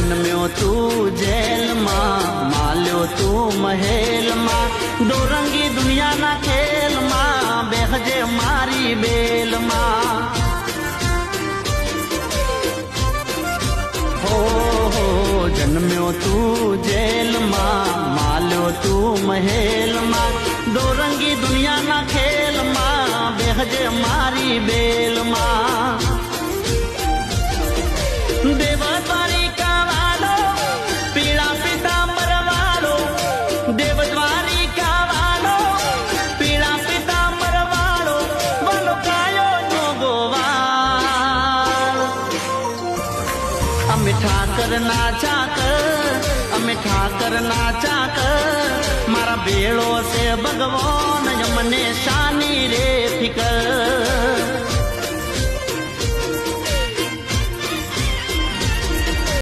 જન્મ્યો તું જેલમાં, માલ્યો તું મહેલમાં, દોરંગી દુનિયાના ખેલમાં, બેહજે મારી બેલમાં. હો જન્મ્યો તું જેલમાં, માલ્યો તું મહેલમાં, દોરંગી દુનિયાના ખેલમાં, બેહજે મારી બેલમાં. દેવ દ્વારિકા વાળો, પીળા પીતાંબર વાળો, દેવ દ્વારિકા વાળો, પીળા પીતાંબર વાળો, બોલો કાયો જોગોવાળ. અમે ઠાકરના ચાકર, અમે ઠાકરના ચાકર, મારા બેળો છે ભગવાન, મને શાની રે ફિકર.